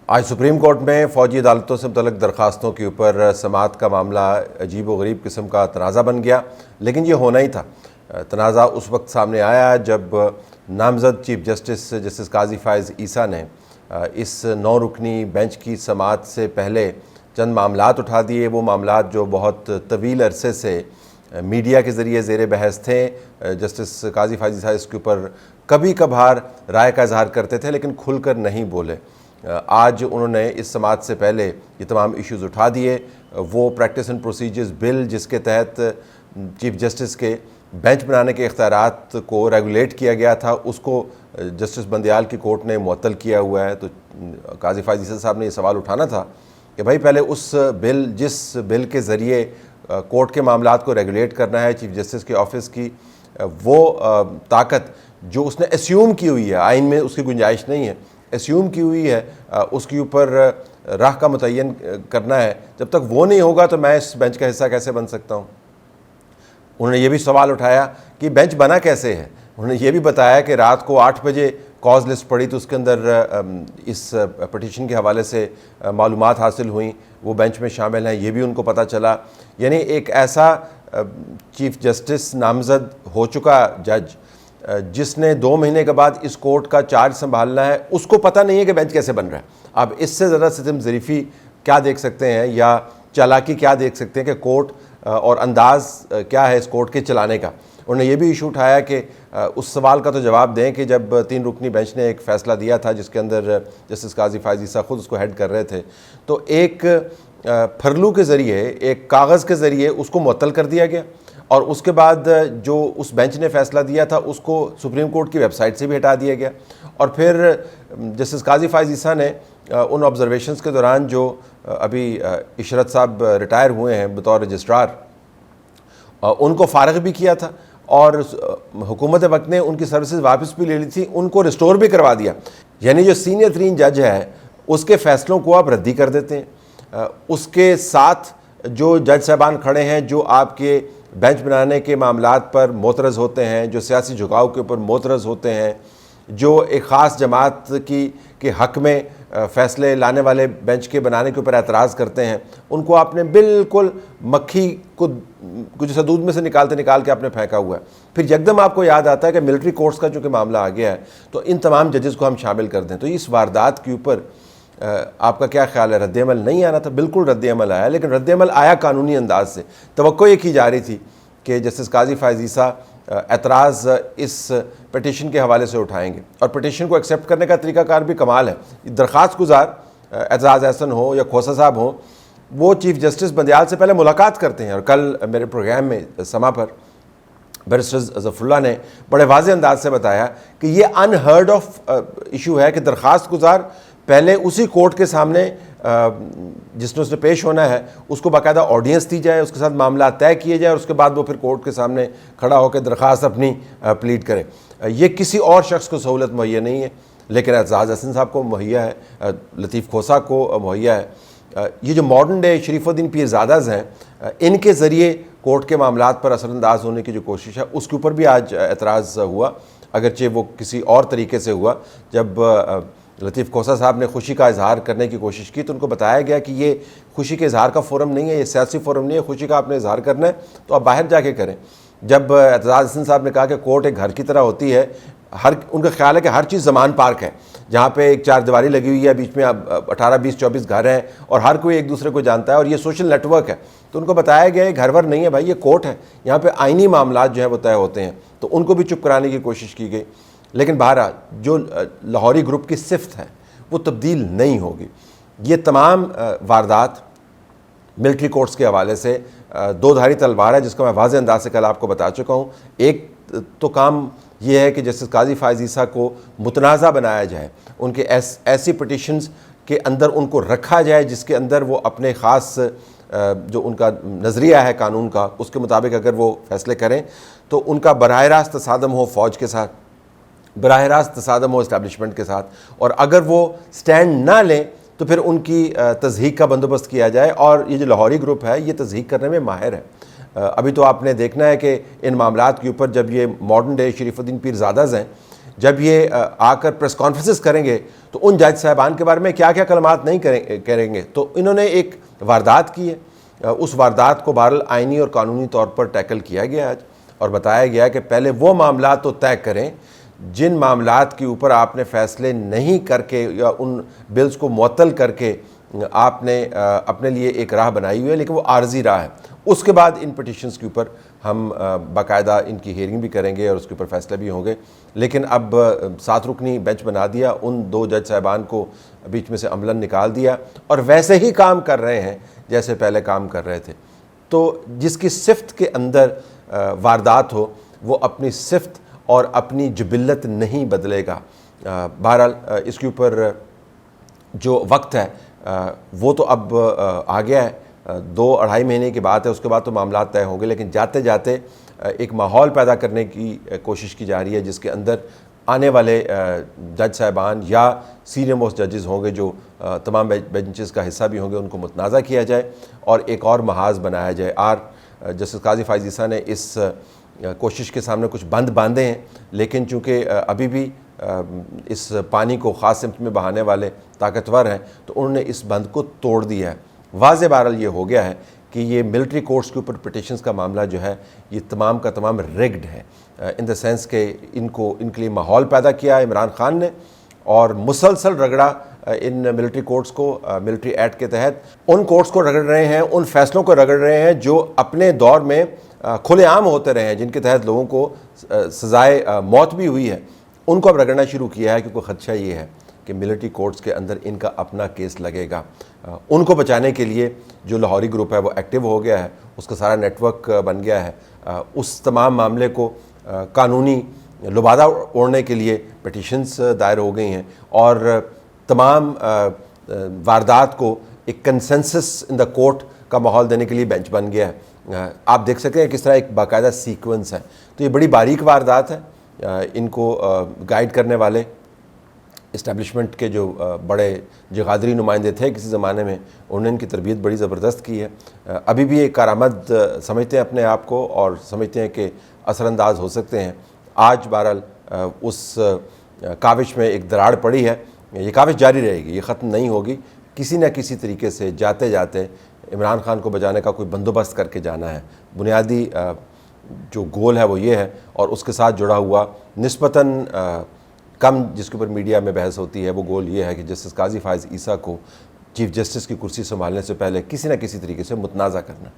आज supreme court में फ़ौजी अदालतों से मुतल्लिक़ दरख्वास्तों के ऊपर समाअत का मामला अजीब व गरीब किस्म का तनाज़ा बन गया, लेकिन ये होना ही था। तनाज़ा उस वक्त सामने आया जब नामज़द चीफ जस्टिस काजी फ़ाइज़ ईसा ने इस 9 रुकनी बेंच की समाअत से पहले चंद मामलात उठा दिए। वो मामलात जो बहुत तवील अरसे से मीडिया के ज़रिए ज़ेर बहस थे। जस्टिस काजी फ़ाइज़ ईसा इसके ऊपर कभी कभार राय का इज़हार करते थे, लेकिन खुलकर नहीं बोले। आज उन्होंने इस समाअत से पहले ये तमाम इश्यूज़ उठा दिए। वो प्रैक्टिस एंड प्रोसीजर्स बिल जिसके तहत चीफ जस्टिस के बेंच बनाने के इख्तियारात को रेगुलेट किया गया था, उसको जस्टिस बंदयाल की कोर्ट ने मुअत्तल किया हुआ है। तो काजी फ़ाइज़ ईसा साहब ने ये सवाल उठाना था कि भाई पहले उस बिल जिस बिल के ज़रिए कोर्ट के मामलात को रेगुलेट करना है चीफ जस्टिस के ऑफिस की, वो ताकत जो उसने एस्यूम की हुई है, आइन में उसकी गुंजाइश नहीं है, एस्यूम की हुई है, उसके ऊपर राह का मुतय्यन करना है। जब तक वो नहीं होगा तो मैं इस बेंच का हिस्सा कैसे बन सकता हूँ। उन्होंने ये भी सवाल उठाया कि बेंच बना कैसे है। उन्होंने ये भी बताया कि रात को 8 बजे कॉज लिस्ट पड़ी तो उसके अंदर इस पटिशन के हवाले से मालूमात हासिल हुई, वो बेंच में शामिल हैं, ये भी उनको पता चला। यानी एक ऐसा चीफ जस्टिस नामज़द हो चुका जज जिसने 2 महीने के बाद इस कोर्ट का चार्ज संभालना है, उसको पता नहीं है कि बेंच कैसे बन रहा है। अब इससे ज़्यादा सितम ज़रीफ़ी क्या देख सकते हैं या चालाकी क्या देख सकते हैं कि कोर्ट और अंदाज़ क्या है इस कोर्ट के चलाने का। उन्होंने ये भी इशू उठाया कि उस सवाल का तो जवाब दें कि जब 3 रुकनी बेंच ने एक फ़ैसला दिया था जिसके अंदर जस्टिस काजी फ़ाइज़ ईसा खुद उसको हेड कर रहे थे, तो एक फरलू के ज़रिए, एक कागज़ के ज़रिए उसको मुअत्तल कर दिया गया और उसके बाद जो उस बेंच ने फ़ैसला दिया था उसको सुप्रीम कोर्ट की वेबसाइट से भी हटा दिया गया। और फिर जस्टिस काजी फ़ाइज़ ईसा ने उन ऑब्ज़र्वेशंस के दौरान जो अभी इशरत साहब रिटायर हुए हैं बतौर रजिस्ट्रार, उनको फ़ारिग भी किया था और हुकूमत वक्त ने उनकी सर्विसेज वापस भी ले ली थी, उनको रिस्टोर भी करवा दिया। यानी जो सीनियर तरीन जज है उसके फ़ैसलों को आप रद्दी कर देते हैं। उसके साथ जो जज साहबान खड़े हैं जो आपके बेंच बनाने के मामलात पर मोतरज़ होते हैं, जो सियासी झुकाव के ऊपर मोतरज़ होते हैं, जो एक ख़ास जमात के हक़ में फ़ैसले लाने वाले बेंच के बनाने के ऊपर एतराज़ करते हैं, उनको आपने बिल्कुल मक्खी को जैसे दूध में से निकाल के आपने फेंका हुआ है। फिर यकदम आपको याद आता है कि मिलिट्री कोर्ट्स का चूँकि मामला आ गया है तो इन तमाम जजेस को हम शामिल कर दें। तो इस वारदात के ऊपर आपका क्या ख्याल है? रद्द-ए-अमल नहीं आना था, बिल्कुल रद्द-ए-अमल आया, लेकिन रद्द-ए-अमल आया कानूनी अंदाज से। तवक्को ये की जा रही थी कि जस्टिस काजी फ़ाइज़ ईसा एतराज़ इस पटिशन के हवाले से उठाएंगे और पटिशन को एक्सेप्ट करने का तरीक़ाकार भी कमाल है। दरख्वास्त गुजार एजाज़ एहसन हो या खोसा साहब हो, वो चीफ जस्टिस बंदयाल से पहले मुलाकात करते हैं। और कल मेरे प्रोग्राम में समा पर बैरिस्टर ज़फ़रुल्लाह ने बड़े वाज़ेह अंदाज से बताया कि ये अनहर्ड ऑफ इशू है कि दरख्वास्त गुजार पहले उसी कोर्ट के सामने जिसने उसने पेश होना है उसको बाकायदा ऑडियंस दी जाए, उसके साथ मामला तय किए जाए और उसके बाद वो फिर कोर्ट के सामने खड़ा होकर दरख्वास्त अपनी प्लीड करे। ये किसी और शख्स को सहूलत मुहैया नहीं है, लेकिन एजाज़ एहसन साहब को मुहैया है, लतीफ़ खोसा को मुहैया है। ये जो मॉडर्न डे शरीफुद्दीन पीरज़ादाज़ हैं, इनके ज़रिए कोर्ट के मामलात पर असरअंदाज होने की जो कोशिश है उसके ऊपर भी आज एतराज़ हुआ, अगरचे वो किसी और तरीके से हुआ। जब लतीफ़ खोसा साहब ने खुशी का इजहार करने की कोशिश की तो उनको बताया गया कि ये खुशी के इजहार का फ़ोरम नहीं है, ये सियासी फ़ोरम नहीं है, खुशी का आपने इजहार करना है तो आप बाहर जाके करें। जब एतजाज़ हसन साहब ने कहा कि कोर्ट एक घर की तरह होती है, उनका ख्याल है कि हर चीज़ ज़मान पार्क है, जहाँ पे एक चारदीवारी लगी हुई है, बीच में 18, 20, 24 घर हैं और हर कोई एक दूसरे को जानता है और ये सोशल नेटवर्क है। तो उनको बताया गया है घर वर नहीं है भाई, ये कोर्ट है, यहाँ पे आइनी मामलात जो है वो तय होते हैं। तो उनको भी चुप कराने की कोशिश की गई, लेकिन बहरहाल जो लाहौरी ग्रुप की सिफ्त है वो तब्दील नहीं होगी। ये तमाम वारदात मिलिट्री कोर्ट्स के हवाले से दो धारी तलवार है, जिसका मैं वाज़ेह अंदाज से कल आपको बता चुका हूँ। एक तो काम ये है कि जस्टिस काजी फ़ाइज़ ईसा को मुतनाज़ा बनाया जाए, उनके ऐसी पटिशन्स के अंदर उनको रखा जाए जिसके अंदर वो अपने ख़ास जो उनका नज़रिया है कानून का उसके मुताबिक अगर वो फ़ैसले करें तो उनका बराह रास्त तसादम हो फ़ौज के साथ, बराह रास्त तसादम हो इस्टेब्लिशमेंट के साथ, और अगर वो स्टैंड ना लें तो फिर उनकी तज़हीक का बंदोबस्त किया जाए। और ये जो लाहौरी ग्रुप है ये तज़हीक करने में माहिर है। अभी तो आपने देखना है कि इन मामलात के ऊपर जब ये मॉडर्न डे शरीफुद्दीन पीरज़ादाज़ हैं, जब ये आकर प्रेस कॉन्फ्रेंसेस करेंगे तो उन जज साहबान के बारे में क्या क्या कलमात नहीं करेंगे। तो इन्होंने एक वारदात की है, उस वारदात को बहरहाल आइनी और कानूनी तौर पर टैकल किया गया आज और बताया गया कि पहले वो मामला तो तय करें जिन मामलात के ऊपर आपने फ़ैसले नहीं करके या उन बिल्स को मुअत्तल करके आपने अपने लिए एक राह बनाई हुई है, लेकिन वो आर्जी राह है। उसके बाद इन पिटिशन्स के ऊपर हम बाकायदा इनकी हियरिंग भी करेंगे और उसके ऊपर फैसले भी होंगे। लेकिन अब 7 रुकनी बेंच बना दिया, उन 2 जज साहबान को बीच में से अमलन निकाल दिया और वैसे ही काम कर रहे हैं जैसे पहले काम कर रहे थे। तो जिसकी सिफ्त के अंदर वारदात हो वो अपनी सिफ्त और अपनी जबिल्लत नहीं बदलेगा। बहरहाल इसके ऊपर जो वक्त है वो तो अब आ गया है, 2-2.5 महीने की बात है, उसके बाद तो मामला तय होंगे। लेकिन जाते जाते एक माहौल पैदा करने की कोशिश की जा रही है जिसके अंदर आने वाले जज साहबान या सीनियर मोस्ट जजेस होंगे जो तमाम बेंचेस का हिस्सा भी होंगे, उनको मुतनाज़ा किया जाए और एक और महाज बनाया जाए। जस्टिस काजी फ़ाइज़ ईसा ने इस कोशिश के सामने कुछ बंद बांधे हैं, लेकिन चूँकि अभी भी इस पानी को ख़ास सिमत में बहाने वाले ताकतवर हैं तो उन्होंने इस बंद को तोड़ दिया है। वाज़े बहरहाल ये हो गया है कि ये मिलिट्री कोर्ट्स के ऊपर पिटिशन्स का मामला जो है ये तमाम का तमाम रिग्ड है, इन द सेंस के इनके लिए माहौल पैदा किया इमरान खान ने और मुसलसल रगड़ा इन मिलिट्री कोर्ट्स को, मिलिट्री एक्ट के तहत उन कोर्ट्स को रगड़ रहे हैं, उन फैसलों को रगड़ रहे हैं जो अपने दौर में खुलेआम होते रहे हैं, जिनके तहत लोगों को सज़ाए मौत भी हुई है, उनको अब रगड़ना शुरू किया है। क्योंकि ख़दशा ये है कि मिलिट्री कोर्ट्स के अंदर इनका अपना केस लगेगा। उनको बचाने के लिए जो लाहौरी ग्रुप है वो एक्टिव हो गया है, उसका सारा नेटवर्क बन गया है। उस तमाम मामले को कानूनी लुबादा ओढ़ने के लिए पिटिशन्स दायर हो गई हैं और तमाम वारदात को एक कंसेंसस इन द कोर्ट का माहौल देने के लिए बेंच बन गया है। आप देख सकते हैं किस तरह एक बाकायदा सीक्वेंस है। तो ये बड़ी बारीक वारदात है। इनको गाइड करने वाले इस्टेब्लिशमेंट के जो बड़े जगादरी नुमाइंदे थे किसी ज़माने में, उन्होंने इनकी तरबियत बड़ी ज़बरदस्त की है। अभी भी एक कारामद समझते हैं अपने आप को और समझते हैं कि असरअंदाज हो सकते हैं। आज बहरहाल उस काविश में एक दरार पड़ी है, ये काविश जारी रहेगी, ये ख़त्म नहीं होगी। किसी न किसी तरीके से जाते जाते इमरान खान को बचाने का कोई बंदोबस्त करके जाना है। बुनियादी जो गोल है वो ये है और उसके साथ जुड़ा हुआ निस्बतन कम जिसके ऊपर मीडिया में बहस होती है वो गोल ये है कि जस्टिस काजी फ़ाइज़ ईसा को चीफ जस्टिस की कुर्सी संभालने से पहले किसी न किसी तरीके से मुतनाज़ा करना।